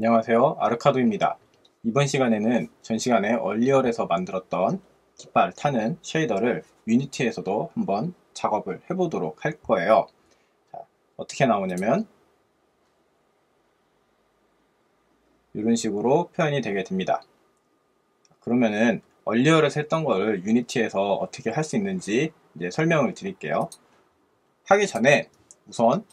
안녕하세요, 아르카도입니다. 이번 시간에는 전 시간에 얼리얼에서 만들었던 깃발 타는 쉐이더를 유니티에서도 한번 작업을 해보도록 할 거예요. 자, 어떻게 나오냐면 이런 식으로 표현이 되게 됩니다. 그러면은 얼리얼에서 했던 거를 유니티에서 어떻게 할 수 있는지 이제 설명을 드릴게요. 하기 전에 우선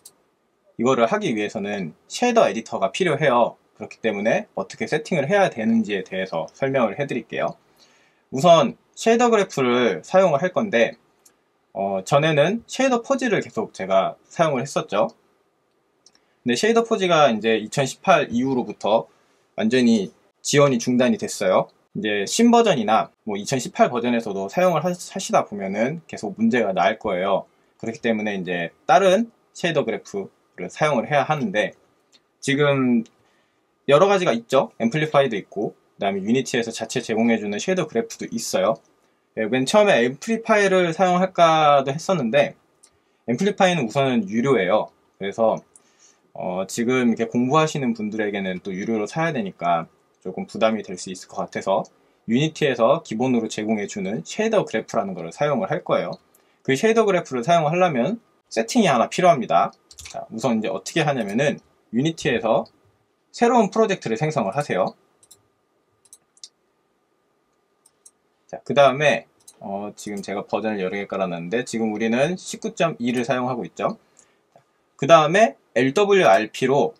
이거를 하기 위해서는 쉐이더 에디터가 필요해요. 그렇기 때문에 어떻게 세팅을 해야 되는지에 대해서 설명을 해드릴게요. 우선 쉐이더 그래프를 사용을 할 건데 전에는 쉐이더 포지를 계속 제가 사용을 했었죠. 근데 쉐이더 포지가 이제 2018 이후로부터 완전히 지원이 중단이 됐어요. 이제 신버전이나 뭐 2018 버전에서도 사용을 하시다 보면은 계속 문제가 날 거예요. 그렇기 때문에 이제 다른 쉐이더 그래프를 사용을 해야 하는데, 지금 여러 가지가 있죠. 앰플리파이도 있고, 그 다음에 유니티에서 자체 제공해주는 쉐이더 그래프도 있어요. 맨 처음에 앰플리파이를 사용할까도 했었는데, 앰플리파이는 우선은 유료예요. 그래서 지금 이렇게 공부하시는 분들에게는 또 유료로 사야 되니까 조금 부담이 될 수 있을 것 같아서 유니티에서 기본으로 제공해주는 쉐이더 그래프라는 것을 사용을 할 거예요. 그 쉐이더 그래프를 사용하려면 세팅이 하나 필요합니다. 자, 우선 이제 어떻게 하냐면은 유니티에서 새로운 프로젝트를 생성을 하세요. 자, 그 다음에 지금 제가 버전을 여러 개 깔아놨는데 지금 우리는 19.2를 사용하고 있죠. 그 다음에 LWRP로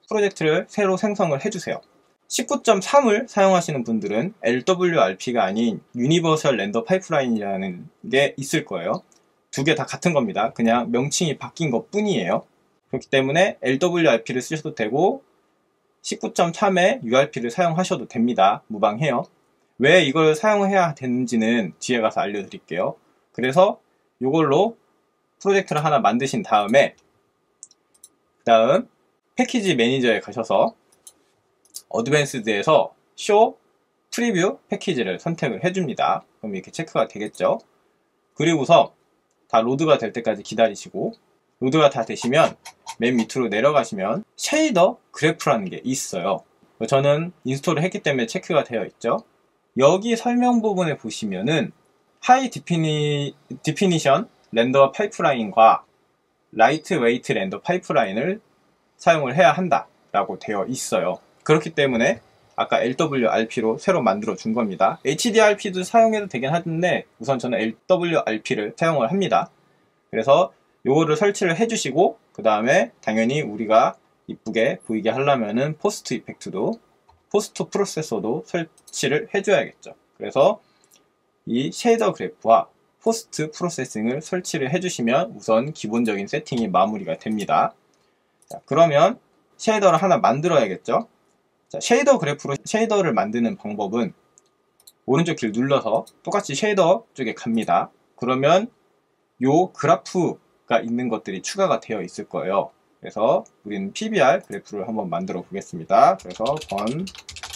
프로젝트를 새로 생성을 해주세요. 19.3을 사용하시는 분들은 LWRP가 아닌 유니버설 렌더 파이프라인이라는 게 있을 거예요. 두 개 다 같은 겁니다. 그냥 명칭이 바뀐 것 뿐이에요. 그렇기 때문에 LWRP를 쓰셔도 되고 19.3의 URP를 사용하셔도 됩니다. 무방해요. 왜 이걸 사용해야 되는지는 뒤에 가서 알려드릴게요. 그래서 이걸로 프로젝트를 하나 만드신 다음에 그 다음 패키지 매니저에 가셔서 어드밴스드에서 쇼 프리뷰 패키지를 선택을 해줍니다. 그럼 이렇게 체크가 되겠죠. 그리고서 다 로드가 될 때까지 기다리시고, 로드가 다 되시면 맨 밑으로 내려가시면 쉐이더 그래프라는 게 있어요. 저는 인스톨을 했기 때문에 체크가 되어 있죠. 여기 설명 부분에 보시면은 하이 디피니션 렌더 파이프라인과 라이트 웨이트 렌더 파이프라인을 사용을 해야 한다 라고 되어 있어요. 그렇기 때문에 아까 LWRP로 새로 만들어 준 겁니다. HDRP도 사용해도 되긴 하는데 우선 저는 LWRP를 사용을 합니다. 그래서 요거를 설치를 해주시고, 그 다음에 당연히 우리가 이쁘게 보이게 하려면은 포스트 이펙트도, 포스트 프로세서도 설치를 해줘야겠죠. 그래서 이 쉐이더 그래프와 포스트 프로세싱을 설치를 해주시면 우선 기본적인 세팅이 마무리가 됩니다. 자, 그러면 쉐이더를 하나 만들어야겠죠. 자, 쉐이더 그래프로 쉐이더를 만드는 방법은 오른쪽 길 눌러서 똑같이 쉐이더 쪽에 갑니다. 그러면 요 그래프가 있는 것들이 추가가 되어 있을 거예요. 그래서 우리는 PBR 그래프를 한번 만들어 보겠습니다. 그래서 번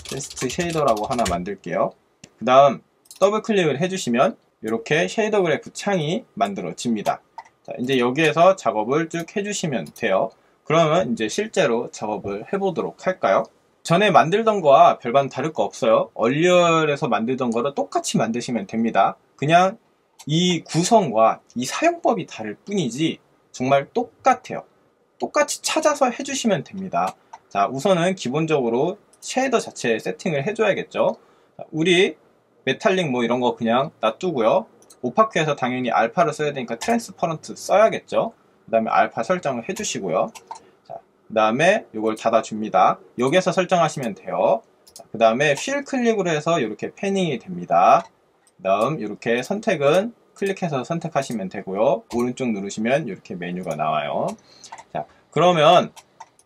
테스트 쉐이더라고 하나 만들게요. 그 다음 더블 클릭을 해주시면 이렇게 쉐이더 그래프 창이 만들어집니다. 자, 이제 여기에서 작업을 쭉 해주시면 돼요. 그러면 이제 실제로 작업을 해보도록 할까요? 전에 만들던 거와 별반 다를 거 없어요. 얼리얼에서 만들던 거를 똑같이 만드시면 됩니다. 그냥 이 구성과 이 사용법이 다를 뿐이지 정말 똑같아요. 똑같이 찾아서 해주시면 됩니다. 자, 우선은 기본적으로 쉐이더 자체에 세팅을 해줘야겠죠. 자, 우리 메탈릭 뭐 이런 거 그냥 놔두고요. 오파크에서 당연히 알파를 써야 되니까 트랜스퍼런트 써야겠죠. 그 다음에 알파 설정을 해주시고요. 그 다음에 이걸 닫아줍니다. 여기에서 설정하시면 돼요. 그 다음에 휠 클릭으로 해서 이렇게 패닝이 됩니다. 그 다음 이렇게 선택은 클릭해서 선택하시면 되고요. 오른쪽 누르시면 이렇게 메뉴가 나와요. 자, 그러면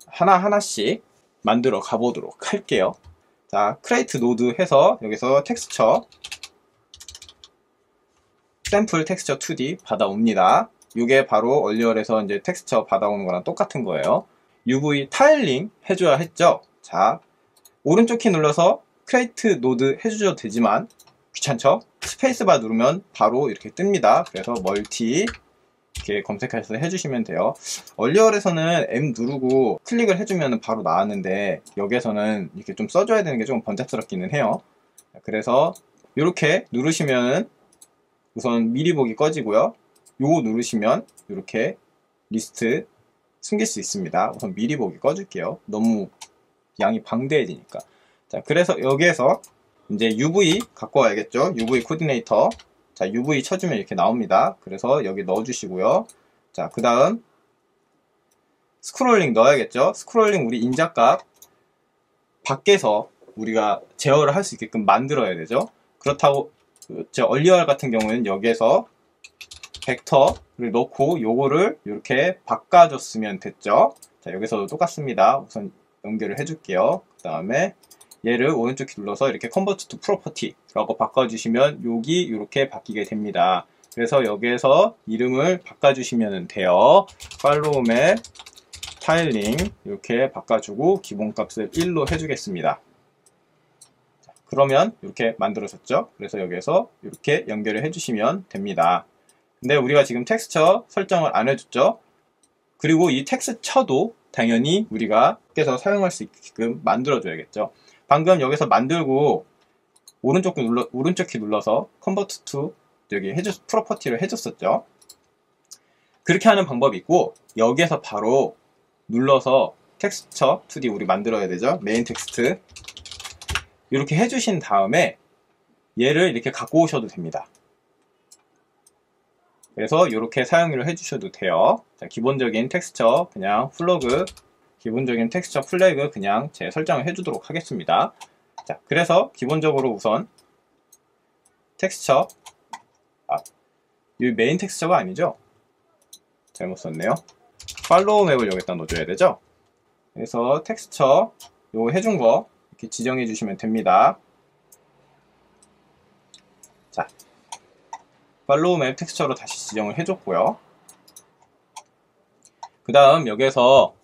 하나하나씩 만들어 가보도록 할게요. 자, 크레이트 노드 해서 여기서 텍스처 샘플 텍스처 2D 받아옵니다. 이게 바로 얼리얼에서 이제 텍스처 받아오는 거랑 똑같은 거예요. UV 타일링 해줘야 했죠. 자, 오른쪽 키 눌러서 크레이트 노드 해주셔도 되지만 귀찮죠? 스페이스바 누르면 바로 이렇게 뜹니다. 그래서 멀티 이렇게 검색해서 해주시면 돼요. 얼리얼에서는 M 누르고 클릭을 해주면 바로 나왔는데 여기에서는 이렇게 좀 써줘야 되는 게 좀 번잡스럽기는 해요. 그래서 이렇게 누르시면 우선 미리 보기 꺼지고요. 요거 누르시면 이렇게 리스트 숨길 수 있습니다. 우선 미리 보기 꺼줄게요. 너무 양이 방대해지니까. 자, 그래서 여기에서 이제 UV 갖고 와야겠죠. UV 코디네이터. 자, UV 쳐주면 이렇게 나옵니다. 그래서 여기 넣어주시고요. 자, 그 다음 스크롤링 넣어야겠죠. 스크롤링 우리 인자값 밖에서 우리가 제어를 할 수 있게끔 만들어야 되죠. 그렇다고 저 얼리얼 같은 경우는 여기에서 벡터를 넣고 요거를 이렇게 바꿔줬으면 됐죠. 자, 여기서도 똑같습니다. 우선 연결을 해줄게요. 그 다음에 얘를 오른쪽 키 눌러서 이렇게 Convert to Property라고 바꿔주시면 여기 이렇게 바뀌게 됩니다. 그래서 여기에서 이름을 바꿔주시면 돼요. 팔로우 맵 타일링 이렇게 바꿔주고 기본값을 1로 해주겠습니다. 자, 그러면 이렇게 만들어졌죠. 그래서 여기에서 이렇게 연결을 해주시면 됩니다. 근데 우리가 지금 텍스처 설정을 안 해줬죠. 그리고 이 텍스처도 당연히 우리가 밖에서 사용할 수 있게끔 만들어줘야겠죠. 방금 여기서 만들고 오른쪽 키 눌러서 Convert to 여기 프로퍼티를 해줬었죠. 그렇게 하는 방법이 있고 여기에서 바로 눌러서 텍스처 2D 우리 만들어야 되죠. 메인 텍스트 이렇게 해주신 다음에 얘를 이렇게 갖고 오셔도 됩니다. 그래서 이렇게 사용을 해주셔도 돼요. 자, 기본적인 텍스처 그냥 플러그 기본적인 텍스처 플래그 그냥 제 설정을 해주도록 하겠습니다. 자, 그래서 기본적으로 우선 텍스처 이 메인 텍스처가 아니죠? 잘못 썼네요. 팔로우 맵을 여기다 넣어줘야 되죠? 그래서 텍스처 요거 해준 거 이렇게 지정해 주시면 됩니다. 자, 팔로우 맵 텍스처로 다시 지정을 해줬고요. 그 다음 여기에서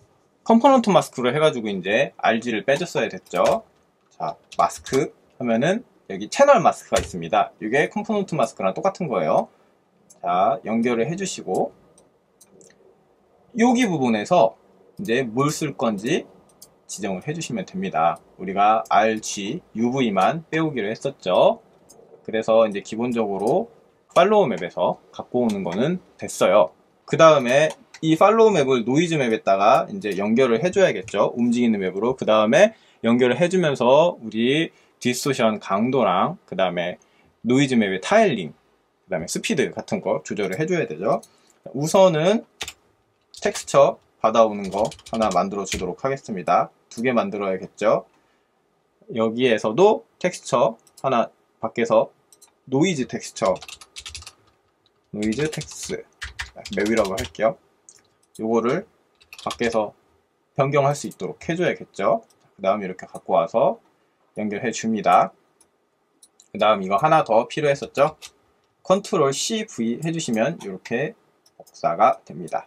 컴포넌트 마스크로 해가지고 이제 RG를 빼줬어야 됐죠. 자, 마스크 하면은 여기 채널 마스크가 있습니다. 이게 컴포넌트 마스크랑 똑같은 거예요. 자, 연결을 해주시고 여기 부분에서 이제 뭘 쓸 건지 지정을 해주시면 됩니다. 우리가 RG, UV만 빼오기로 했었죠. 그래서 이제 기본적으로 팔로우 맵에서 갖고 오는 거는 됐어요. 그 다음에 이 팔로우 맵을 노이즈 맵에다가 이제 연결을 해줘야겠죠. 움직이는 맵으로. 그 다음에 연결을 해주면서 우리 디스토션 강도랑 그 다음에 노이즈 맵의 타일링, 그 다음에 스피드 같은 거 조절을 해줘야 되죠. 우선은 텍스처 받아오는 거 하나 만들어 주도록 하겠습니다. 2개 만들어야겠죠. 여기에서도 텍스처 하나 밖에서 노이즈 텍스처 노이즈 텍스 맵이라고 할게요. 요거를 밖에서 변경할 수 있도록 해줘야겠죠. 그 다음 이렇게 갖고 와서 연결해 줍니다. 그 다음 이거 하나 더 필요했었죠. 컨트롤 CV 해주시면 이렇게 복사가 됩니다.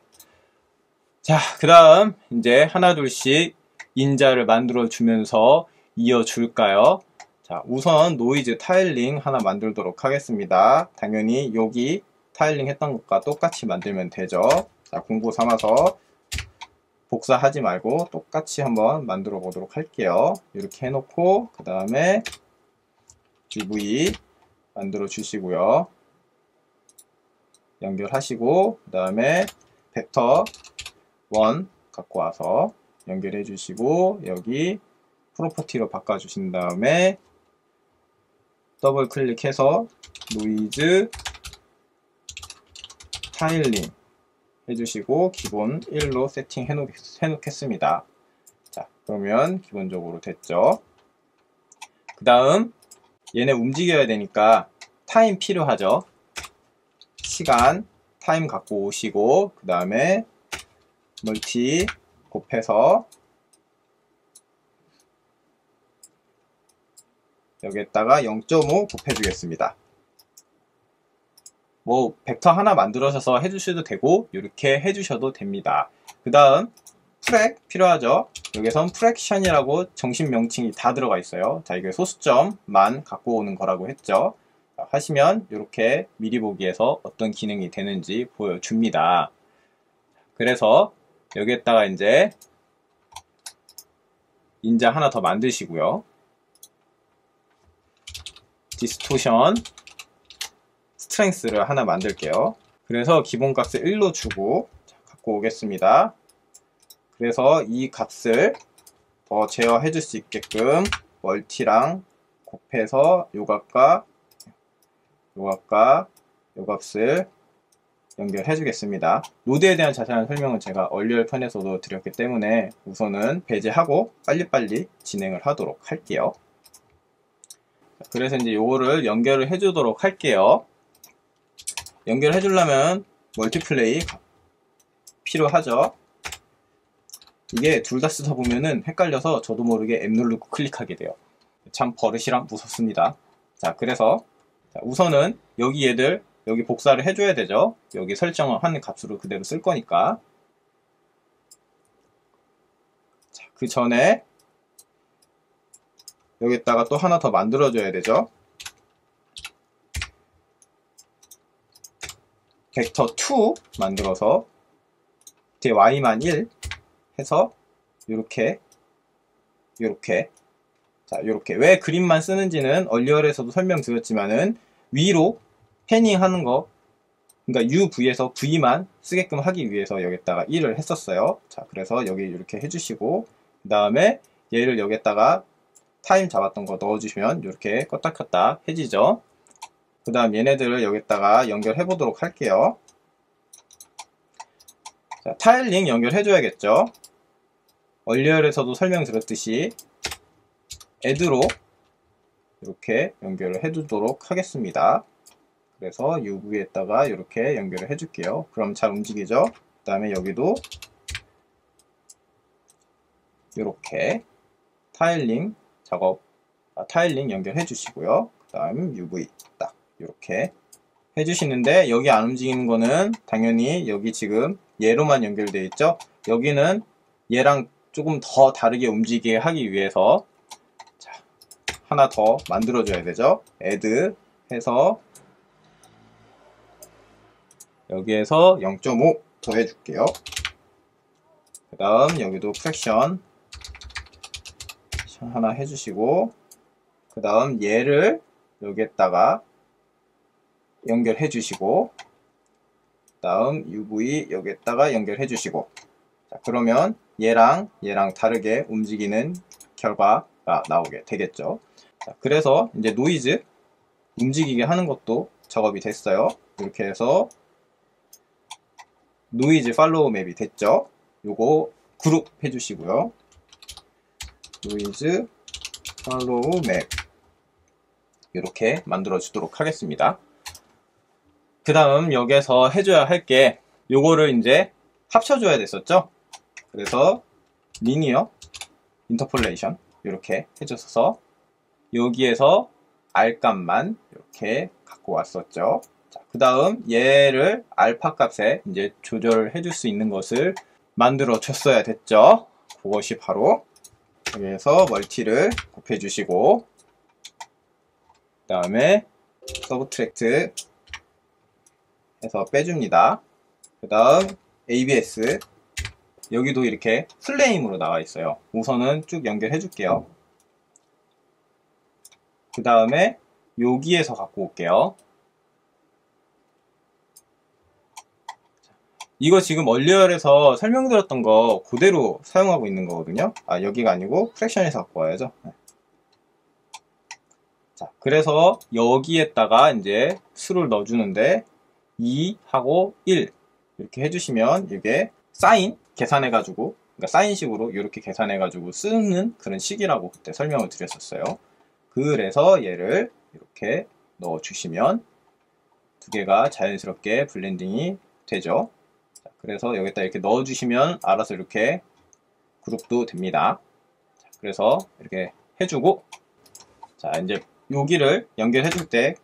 자, 그 다음 이제 하나둘씩 인자를 만들어 주면서 이어줄까요? 자, 우선 노이즈 타일링 하나 만들도록 하겠습니다. 당연히 여기 타일링 했던 것과 똑같이 만들면 되죠. 자, 공부 삼아서 복사하지 말고 똑같이 한번 만들어 보도록 할게요. 이렇게 해놓고 그 다음에 UV 만들어 주시고요. 연결하시고 그 다음에 벡터 1 갖고 와서 연결해 주시고 여기 프로퍼티로 바꿔 주신 다음에 더블 클릭해서 노이즈 타일링 해주시고 기본 1로 세팅 해놓겠습니다. 자, 그러면 기본적으로 됐죠. 그 다음 얘네 움직여야 되니까 타임 필요하죠. 시간 타임 갖고 오시고 그 다음에 멀티 곱해서 여기에다가 0.5 곱해주겠습니다. 뭐 벡터 하나 만들어서 해주셔도 되고 이렇게 해주셔도 됩니다. 그 다음 프렉 필요하죠. 여기선 프랙션이라고 정식 명칭이 다 들어가 있어요. 자, 이게 소수점만 갖고 오는 거라고 했죠. 하시면 이렇게 미리 보기에서 어떤 기능이 되는지 보여줍니다. 그래서 여기에다가 이제 인자 하나 더 만드시고요. 디스토션 스트렝스를 하나 만들게요. 그래서 기본 값을 1로 주고 갖고 오겠습니다. 그래서 이 값을 더 제어해 줄 수 있게끔 멀티랑 곱해서 요 값과 요 값을 연결해 주겠습니다. 노드에 대한 자세한 설명은 제가 얼리얼 편에서도 드렸기 때문에 우선은 배제하고 빨리빨리 진행을 하도록 할게요. 그래서 이제 요거를 연결을 해 주도록 할게요. 연결해 주려면 멀티플레이 필요하죠. 이게 둘 다 쓰다 보면은 헷갈려서 저도 모르게 M 누르고 클릭하게 돼요. 참 버릇이랑 무섭습니다. 자, 그래서 우선은 여기 얘들 여기 복사를 해줘야 되죠. 여기 설정을 하는 값으로 그대로 쓸 거니까. 자, 그 전에 여기다가 또 하나 더 만들어줘야 되죠. 벡터 2 만들어서 뒤에 y만 1 해서 요렇게 자, 요렇게 왜 그림만 쓰는지는 얼리얼에서도 설명드렸지만은 위로 패닝 하는 거, 그러니까 UV에서 V만 쓰게끔 하기 위해서 여기다가 1을 했었어요. 자, 그래서 여기 이렇게 해주시고, 그 다음에 얘를 여기다가 타임 잡았던 거 넣어주시면 이렇게 껐다 켰다 해지죠. 그 다음 얘네들을 여기다가 연결해 보도록 할게요. 자, 타일링 연결해줘야겠죠. 얼리얼에서도 설명드렸듯이 add로 이렇게 연결을 해두도록 하겠습니다. 그래서 UV에다가 이렇게 연결을 해줄게요. 그럼 잘 움직이죠. 그 다음에 여기도 이렇게 타일링 작업, 타일링 연결해 주시고요. 그 다음 UV 딱 이렇게 해주시는데, 여기 안 움직이는 거는 당연히 여기 지금 얘로만 연결되어 있죠. 여기는 얘랑 조금 더 다르게 움직이게 하기 위해서 자, 하나 더 만들어 줘야 되죠. add 해서 여기에서 0.5 더해 줄게요. 그 다음 여기도 프랙션 하나 해주시고, 그 다음 얘를 여기에다가 연결해 주시고, 그 다음 UV 여기에다가 연결해 주시고, 자, 그러면 얘랑 다르게 움직이는 결과가 나오게 되겠죠. 자, 그래서 이제 노이즈 움직이게 하는 것도 작업이 됐어요. 이렇게 해서 노이즈 팔로우 맵이 됐죠. 요거 그룹 해주시고요. 노이즈 팔로우 맵 이렇게 만들어 주도록 하겠습니다. 그 다음 여기에서 해줘야 할 게 요거를 이제 합쳐줘야 됐었죠. 그래서 리니어 인터폴레이션 이렇게 해줘서 여기에서 R 값만 이렇게 갖고 왔었죠. 그 다음 얘를 알파 값에 이제 조절을 해줄 수 있는 것을 만들어 줬어야 됐죠. 그것이 바로 여기에서 멀티를 곱해 주시고, 그 다음에 서브트랙트 해서 빼줍니다. 그 다음 ABS 여기도 이렇게 플레임으로 나와 있어요. 우선은 쭉 연결해 줄게요. 그 다음에 여기에서 갖고 올게요. 이거 지금 얼리얼에서 설명드렸던 거 그대로 사용하고 있는 거거든요. 아, 여기가 아니고 프랙션에서 갖고 와야죠. 자, 그래서 여기에다가 이제 수를 넣어주는데 2하고 1 이렇게 해주시면 이게 사인 계산해가지고, 그러니까 사인식으로 이렇게 계산해가지고 쓰는 그런 식이라고 그때 설명을 드렸었어요. 그래서 얘를 이렇게 넣어주시면 두 개가 자연스럽게 블렌딩이 되죠. 자, 그래서 여기다 이렇게 넣어주시면 알아서 이렇게 그룹도 됩니다. 자, 그래서 이렇게 해주고, 자, 이제 여기를 연결해줄 때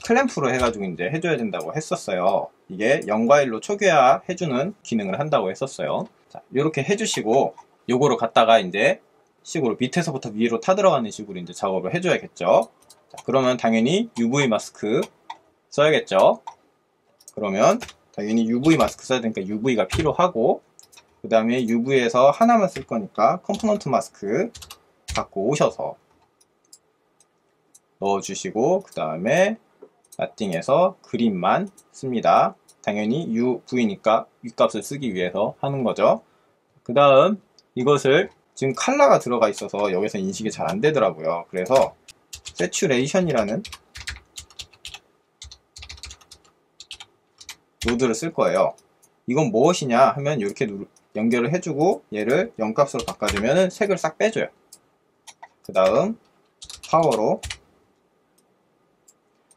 클램프로 해가지고 이제 해줘야 된다고 했었어요. 이게 0과 1로 초기화 해주는 기능을 한다고 했었어요. 자, 이렇게 해주시고, 요거로 갖다가 이제 식으로 밑에서부터 위로 타들어가는 식으로 이제 작업을 해줘야겠죠. 자, 자, 그러면 당연히 UV 마스크 써야겠죠. 그러면 당연히 UV 마스크 써야 되니까 UV가 필요하고, 그 다음에 UV에서 하나만 쓸 거니까 컴포넌트 마스크 갖고 오셔서 넣어주시고, 그 다음에 나띵에서 그린만 씁니다. 당연히 UV니까 윗값을 쓰기 위해서 하는 거죠. 그 다음 이것을 지금 칼라가 들어가 있어서 여기서 인식이 잘 안 되더라고요. 그래서 세츄레이션이라는 노드를 쓸 거예요. 이건 무엇이냐 하면 이렇게 연결을 해주고 얘를 0값으로 바꿔주면 색을 싹 빼줘요. 그 다음 파워로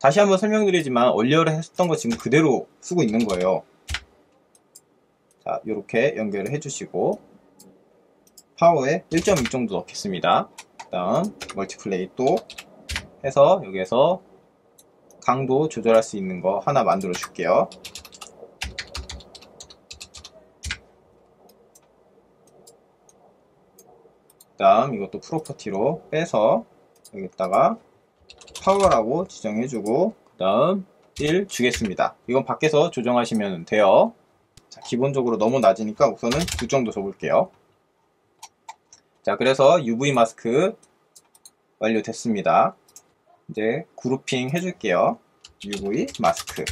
다시 한번 설명드리지만 얼리어를 했던 거 지금 그대로 쓰고 있는 거예요. 자, 이렇게 연결을 해주시고 파워에 1.2 정도 넣겠습니다. 그 다음 멀티플레이 또 해서 여기에서 강도 조절할 수 있는 거 하나 만들어 줄게요. 그 다음 이것도 프로퍼티로 빼서 여기다가 파워라고 지정해주고 그 다음 1 주겠습니다. 이건 밖에서 조정하시면 돼요. 자, 기본적으로 너무 낮으니까 우선은 9 정도 줘볼게요. 자, 그래서 UV 마스크 완료됐습니다. 이제 그룹핑 해줄게요. UV 마스크.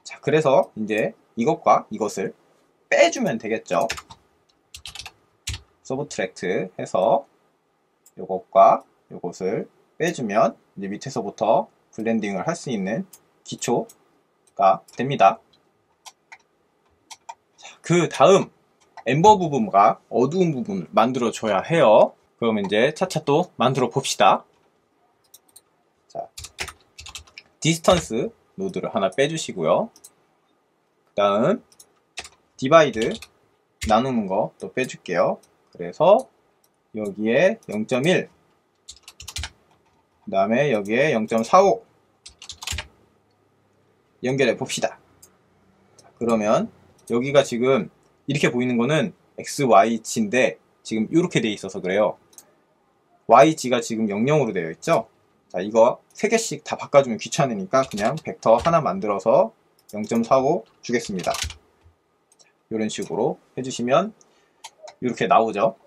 자, 그래서 이제 이것과 이것을 빼주면 되겠죠. 서브트랙트 해서 이것과 이것을 빼주면 이제 밑에서부터 블렌딩을 할 수 있는 기초가 됩니다. 그 다음 엠버 부분과 어두운 부분을 만들어 줘야 해요. 그럼 이제 차차 또 만들어 봅시다. 자, 디스턴스 노드를 하나 빼주시고요. 그 다음 디바이드 나누는 거 또 빼줄게요. 그래서 여기에 0.1 그 다음에 여기에 0.45 연결해 봅시다. 그러면 여기가 지금 이렇게 보이는 거는 XY치인데 지금 이렇게 돼 있어서 그래요. YG가 지금 00으로 되어 있죠. 자, 이거 3개씩 다 바꿔주면 귀찮으니까 그냥 벡터 하나 만들어서 0.45 주겠습니다. 이런 식으로 해주시면 이렇게 나오죠.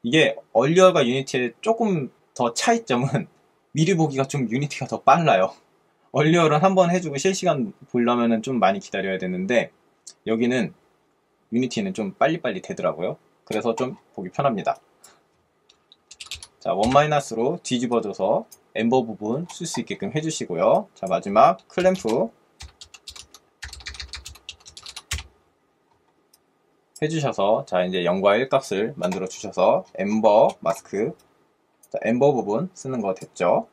이게 얼리어가 유니티의 조금 더 차이점은 미리 보기가 좀 유니티가 더 빨라요. 얼리어를 한번 해주고 실시간 보려면 좀 많이 기다려야 되는데 여기는 유니티는 좀 빨리빨리 되더라고요. 그래서 좀 보기 편합니다. 자, 1-로 뒤집어줘서 엠버 부분 쓸 수 있게끔 해주시고요. 자, 마지막 클램프 해주셔서 자, 이제 0과 1 값을 만들어 주셔서 엠버 마스크, 자, 엠버 부분 쓰는 거 됐죠.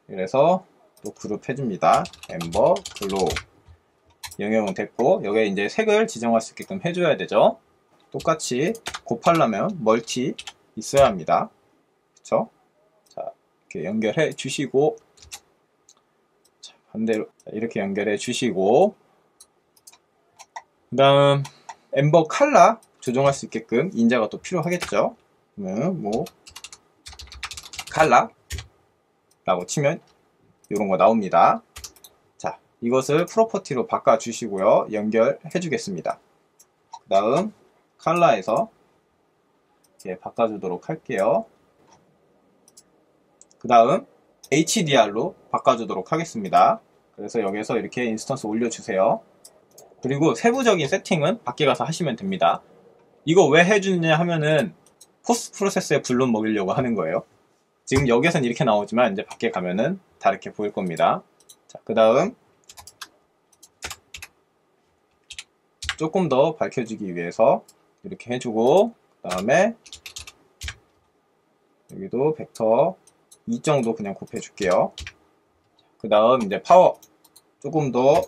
그래서 또 그룹 해줍니다. 엠버 글로우 영역은 됐고 여기에 이제 색을 지정할 수 있게끔 해줘야 되죠. 똑같이 곱하려면 멀티 있어야 합니다. 그쵸? 자, 이렇게 연결해 주시고 자, 반대로 이렇게 연결해 주시고 그 다음 엠버 칼라 조정할 수 있게끔 인자가 또 필요하겠죠. 그러면 뭐 칼라 라고 치면 이런 거 나옵니다. 자, 이것을 프로퍼티로 바꿔 주시고요. 연결해 주겠습니다. 그 다음 칼라에서 이렇게 바꿔 주도록 할게요. 그 다음 HDR로 바꿔 주도록 하겠습니다. 그래서 여기서 이렇게 인스턴스 올려주세요. 그리고 세부적인 세팅은 밖에 가서 하시면 됩니다. 이거 왜 해주느냐 하면은 포스트 프로세스에 불론 먹이려고 하는 거예요. 지금 여기에서는 이렇게 나오지만 이제 밖에 가면은 다르게 보일 겁니다. 자, 그 다음 조금 더 밝혀지기 위해서 이렇게 해주고 그 다음에 여기도 벡터 2 정도 그냥 곱해줄게요. 그 다음 이제 파워 조금 더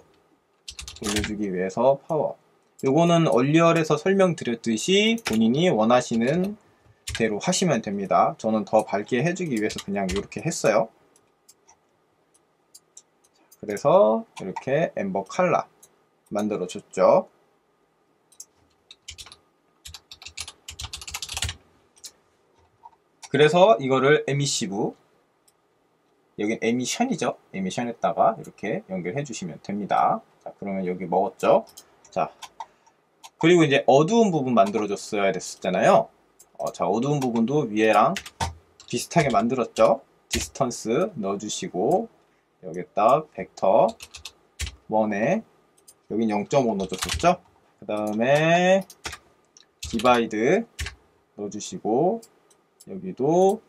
올려주기 위해서 파워. 요거는 얼리얼에서 설명드렸듯이 본인이 원하시는 대로 하시면 됩니다. 저는 더 밝게 해주기 위해서 그냥 이렇게 했어요. 그래서 이렇게 엠버 칼라 만들어 줬죠. 그래서 이거를 에미시브, 여긴 에미션이죠. 에미션에다가 이렇게 연결해 주시면 됩니다. 자, 그러면 여기 먹었죠. 자, 그리고 이제 어두운 부분 만들어줬어야 됐었잖아요. 자, 어두운 부분도 위에랑 비슷하게 만들었죠. 디스턴스 넣어주시고, 여기다 벡터 1에 여긴 0.5 넣어줬었죠. 그 다음에 디바이드 넣어주시고, 여기도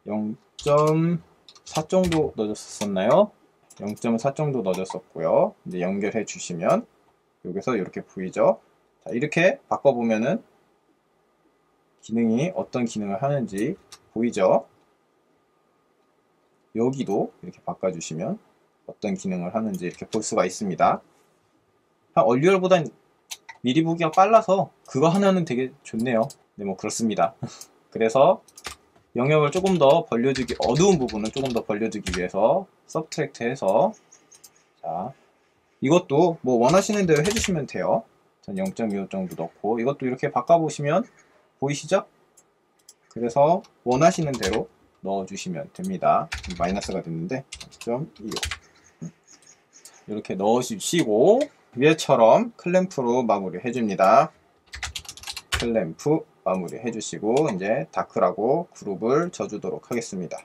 0.4 정도 넣어줬었나요? 0.4 정도 넣어줬었고요. 이제 연결해 주시면 여기서 이렇게 보이죠. 자, 이렇게 바꿔보면은 기능이 어떤 기능을 하는지 보이죠. 여기도 이렇게 바꿔주시면 어떤 기능을 하는지 이렇게 볼 수가 있습니다. 얼리얼보단 미리 보기가 빨라서 그거 하나는 되게 좋네요. 네, 뭐 그렇습니다. 그래서 영역을 조금 더 벌려주기, 어두운 부분을 조금 더 벌려주기 위해서 서브트랙트 해서, 자, 이것도 뭐 원하시는 대로 해주시면 돼요. 전 0.25 정도 넣고, 이것도 이렇게 바꿔보시면 보이시죠? 그래서 원하시는 대로 넣어주시면 됩니다. 마이너스가 됐는데 0.25 이렇게 넣어주시고, 위에처럼 클램프로 마무리 해줍니다. 클램프 마무리 해주시고, 이제 다크라고 그룹을 져주도록 하겠습니다.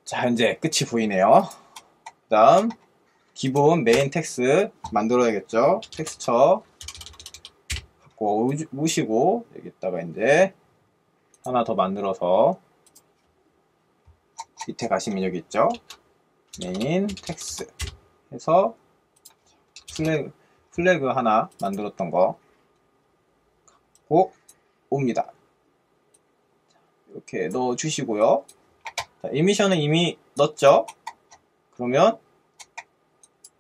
자, 이제 끝이 보이네요. 그 다음 기본 메인 텍스 만들어야겠죠. 텍스처 갖고 오시고, 여기다가 이제 하나 더 만들어서 밑에 가시면 여기 있죠. 메인 텍스 해서 플래그 하나 만들었던 거 갖고 옵니다. 이렇게 넣어 주시고요. 자, 이미션은 이미 넣었죠. 그러면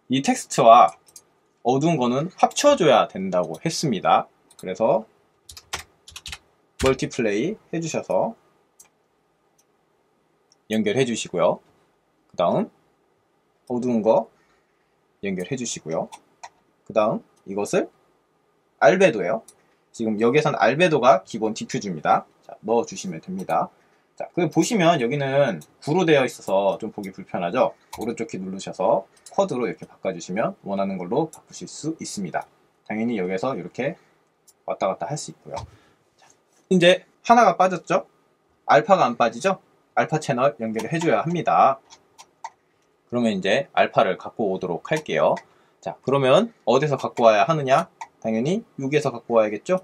이 텍스트와 어두운 거는 합쳐줘야 된다고 했습니다. 그래서 멀티플레이 해주셔서 연결해 주시고요. 그 다음 어두운 거 연결해 주시고요. 그 다음 이것을 알베도예요. 지금 여기에선 알베도가 기본 디퓨즈입니다. 자, 넣어 주시면 됩니다. 자, 그 보시면 여기는 구로 되어 있어서 좀 보기 불편하죠. 오른쪽 키 누르셔서 쿼드로 이렇게 바꿔주시면 원하는 걸로 바꾸실 수 있습니다. 당연히 여기서 이렇게 왔다 갔다 할 수 있고요. 자, 이제 하나가 빠졌죠? 알파가 안 빠지죠? 알파 채널 연결을 해줘야 합니다. 그러면 이제 알파를 갖고 오도록 할게요. 자, 그러면 어디서 갖고 와야 하느냐? 당연히 여기에서 갖고 와야겠죠?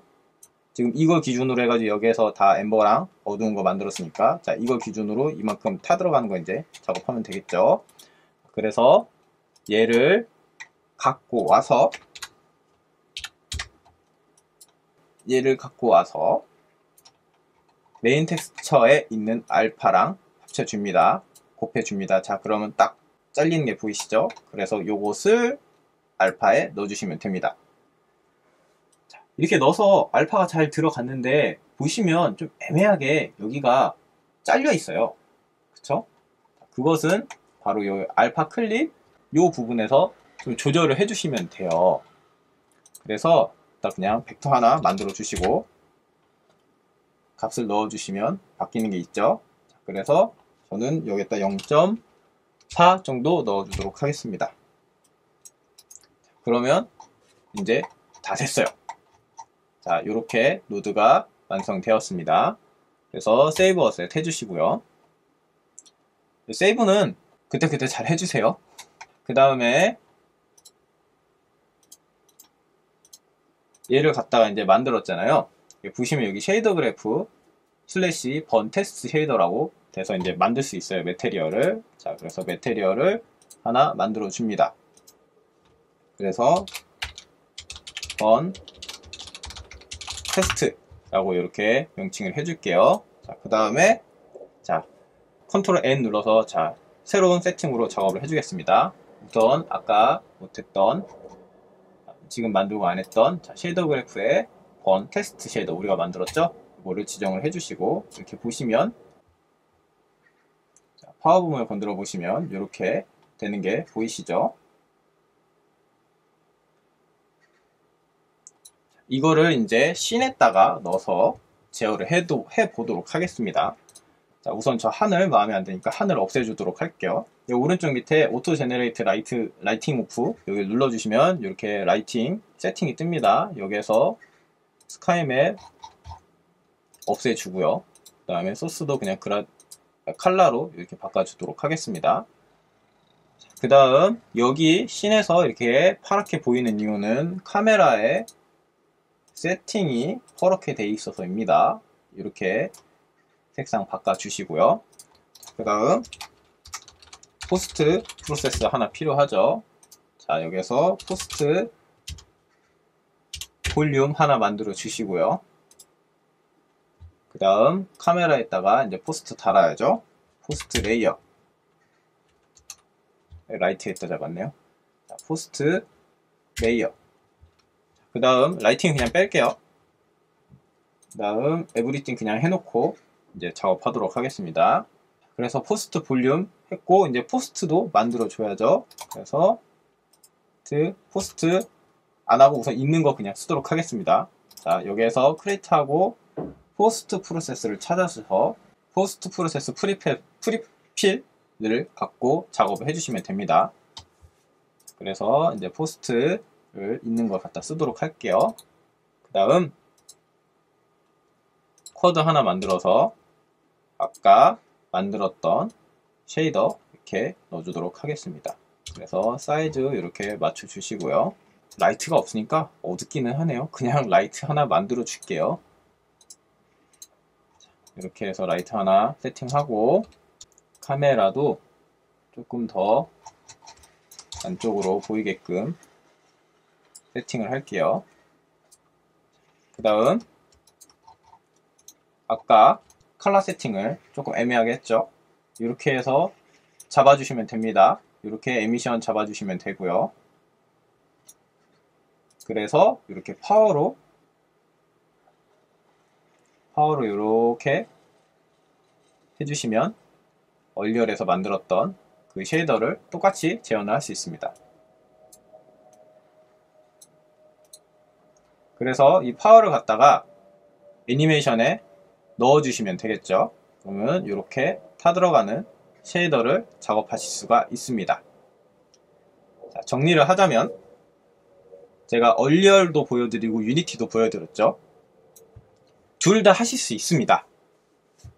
지금 이거 기준으로 해가지고 여기에서 다 엠버랑 어두운 거 만들었으니까, 자, 이거 기준으로 이만큼 타 들어가는 거 이제 작업하면 되겠죠? 그래서 얘를 갖고 와서 메인 텍스처에 있는 알파랑 합쳐줍니다. 곱해줍니다. 자, 그러면 딱 잘리는 게 보이시죠? 그래서 요것을 알파에 넣어주시면 됩니다. 자, 이렇게 넣어서 알파가 잘 들어갔는데 보시면 좀 애매하게 여기가 잘려 있어요. 그쵸? 그것은 바로 요 알파 클립 요 부분에서 좀 조절을 해주시면 돼요. 그래서 일단 그냥 벡터 하나 만들어 주시고 값을 넣어 주시면 바뀌는 게 있죠. 자, 그래서 저는 여기다 0.4 정도 넣어 주도록 하겠습니다. 그러면 이제 다 됐어요. 자, 이렇게 노드가 완성되었습니다. 그래서 세이브 어셋 해주시고요. 세이브는 그때그때 잘 해주세요. 그 다음에 얘를 갖다가 이제 만들었잖아요. 보시면 여기 쉐이더 그래프 슬래시 번 테스트 쉐이더라고 돼서 이제 만들 수 있어요. 메테리얼을. 자, 그래서 메테리얼을 하나 만들어 줍니다. 그래서 번 테스트라고 이렇게 명칭을 해줄게요. 자, 그 다음에 자, 컨트롤 N 눌러서 자, 새로운 세팅으로 작업을 해주겠습니다. 우선 아까 못했던 지금 만들고 안 했던 자, 쉐이더 그래프에 번 테스트 쉐이더 우리가 만들었죠? 이거를 지정을 해주시고 이렇게 보시면 자, 파워 부분을 건드려 보시면 이렇게 되는 게 보이시죠? 이거를 이제 씬에다가 넣어서 제어를 해보도록 하겠습니다. 자, 우선 저 하늘 마음에 안 드니까 하늘 없애주도록 할게요. 여기 오른쪽 밑에 오토 제네레이트 라이팅 오프 여기 눌러주시면 이렇게 라이팅 세팅이 뜹니다. 여기에서 스카이맵 없애주고요. 그 다음에 소스도 그냥 칼라로 이렇게 바꿔주도록 하겠습니다. 그 다음 여기 씬에서 이렇게 파랗게 보이는 이유는 카메라의 세팅이 퍼렇게 돼 있어서입니다. 이렇게 색상 바꿔주시고요. 그 다음 포스트 프로세스 하나 필요하죠. 자, 여기서 포스트 볼륨 하나 만들어 주시고요. 그 다음 카메라에다가 이제 포스트 달아야죠. 포스트 레이어 라이트에다 잡았네요. 자, 포스트 레이어. 그 다음 라이팅 그냥 뺄게요. 그 다음 에브리띵 그냥 해놓고 이제 작업하도록 하겠습니다. 그래서 포스트 볼륨 했고 이제 포스트도 만들어 줘야죠. 그래서 포스트 안 하고 우선 있는 거 그냥 쓰도록 하겠습니다. 자, 여기에서 크리에이트하고 포스트 프로세스를 찾아서 포스트 프로세스 프리필을 갖고 작업을 해주시면 됩니다. 그래서 이제 포스트를 있는 걸 갖다 쓰도록 할게요. 그 다음 쿼드 하나 만들어서 아까 만들었던 쉐이더 이렇게 넣어주도록 하겠습니다. 그래서 사이즈 이렇게 맞춰주시고요. 라이트가 없으니까 어둡기는 하네요. 그냥 라이트 하나 만들어 줄게요. 이렇게 해서 라이트 하나 세팅하고 카메라도 조금 더 안쪽으로 보이게끔 세팅을 할게요. 그 다음 아까 컬러 세팅을 조금 애매하게 했죠. 이렇게 해서 잡아주시면 됩니다. 이렇게 에미션 잡아주시면 되고요. 그래서 이렇게 파워로 이렇게 해주시면 얼리얼에서 만들었던 그 쉐이더를 똑같이 재현을 할 수 있습니다. 그래서 이 파워를 갖다가 애니메이션에 넣어주시면 되겠죠. 그러면 이렇게 타들어가는 쉐이더를 작업하실 수가 있습니다. 자, 정리를 하자면 제가 얼리얼도 보여드리고 유니티도 보여드렸죠. 둘 다 하실 수 있습니다.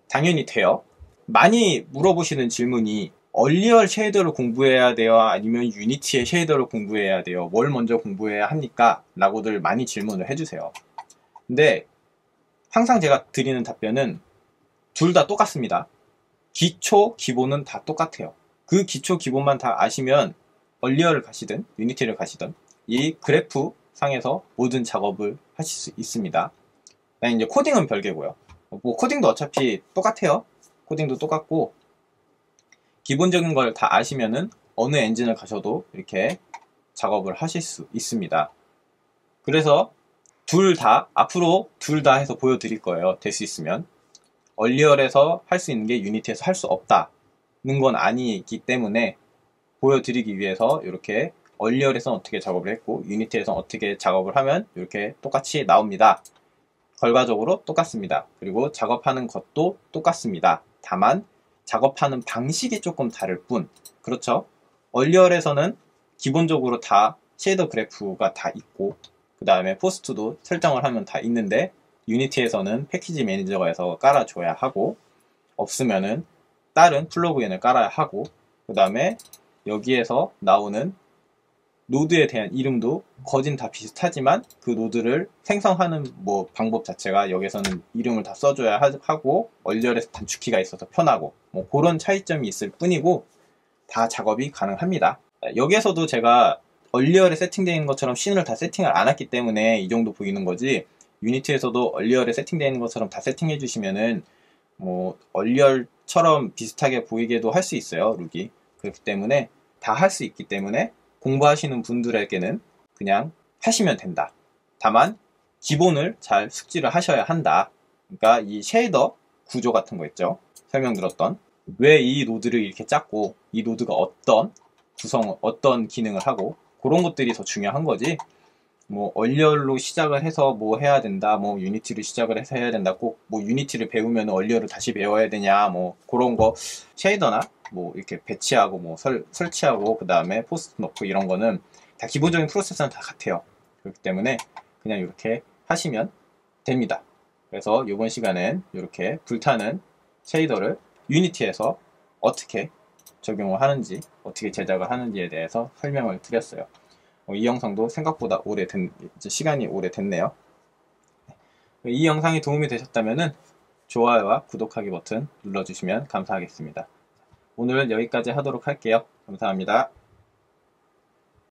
당연히 돼요. 많이 물어보시는 질문이 얼리얼 쉐이더를 공부해야 돼요? 아니면 유니티의 쉐이더를 공부해야 돼요? 뭘 먼저 공부해야 합니까? 라고들 많이 질문을 해주세요. 근데 항상 제가 드리는 답변은 둘 다 똑같습니다. 기초, 기본은 다 똑같아요. 그 기초, 기본만 다 아시면 얼리얼을 가시든 유니티를 가시든 이 그래프 상에서 모든 작업을 하실 수 있습니다. 이제 코딩은 별개고요. 뭐 코딩도 어차피 똑같아요. 코딩도 똑같고 기본적인 걸 다 아시면은 어느 엔진을 가셔도 이렇게 작업을 하실 수 있습니다. 그래서 앞으로 둘 다 해서 보여드릴 거예요. 될 수 있으면. 얼리얼에서 할 수 있는 게 유니티에서 할 수 없다는 건 아니기 때문에 보여드리기 위해서 이렇게 얼리얼에서는 어떻게 작업을 했고 유니티에서 어떻게 작업을 하면 이렇게 똑같이 나옵니다. 결과적으로 똑같습니다. 그리고 작업하는 것도 똑같습니다. 다만 작업하는 방식이 조금 다를 뿐. 그렇죠? 얼리얼에서는 기본적으로 다 쉐이더 그래프가 다 있고 그 다음에 포스트도 설정을 하면 다 있는데 유니티에서는 패키지 매니저에서 깔아줘야 하고 없으면은 다른 플러그인을 깔아야 하고 그 다음에 여기에서 나오는 노드에 대한 이름도 거진 다 비슷하지만 그 노드를 생성하는 뭐 방법 자체가 여기서는 이름을 다 써줘야 하고 얼리얼에서 단축키가 있어서 편하고 뭐 그런 차이점이 있을 뿐이고 다 작업이 가능합니다. 여기에서도 제가 얼리얼에 세팅되어 있는 것처럼 씬을 다 세팅을 안 했기 때문에 이 정도 보이는 거지 유니티에서도 얼리얼에 세팅되어 있는 것처럼 다 세팅해 주시면은 뭐 얼리얼처럼 비슷하게 보이게도 할 수 있어요. 룩이. 그렇기 때문에 다 할 수 있기 때문에 공부하시는 분들에게는 그냥 하시면 된다. 다만 기본을 잘 숙지를 하셔야 한다. 그러니까 이 쉐이더 구조 같은 거 있죠. 설명드렸던 왜 이 노드를 이렇게 짰고 이 노드가 어떤 기능을 하고 그런 것들이 더 중요한 거지 뭐 얼리얼로 시작을 해서 뭐 해야 된다, 뭐 유니티로 시작을 해서 해야 된다, 꼭 뭐 유니티를 배우면 얼리얼을 다시 배워야 되냐, 뭐 그런 거 쉐이더나 뭐 이렇게 배치하고 뭐 설치하고 그 다음에 포스트 넣고 이런 거는 다 기본적인 프로세스는 다 같아요. 그렇기 때문에 그냥 이렇게 하시면 됩니다. 그래서 이번 시간엔 이렇게 불타는 쉐이더를 유니티에서 어떻게 적용을 하는지, 어떻게 제작을 하는지에 대해서 설명을 드렸어요. 이 영상도 생각보다 시간이 오래됐네요. 이 영상이 도움이 되셨다면 좋아요와 구독하기 버튼 눌러주시면 감사하겠습니다. 오늘은 여기까지 하도록 할게요. 감사합니다.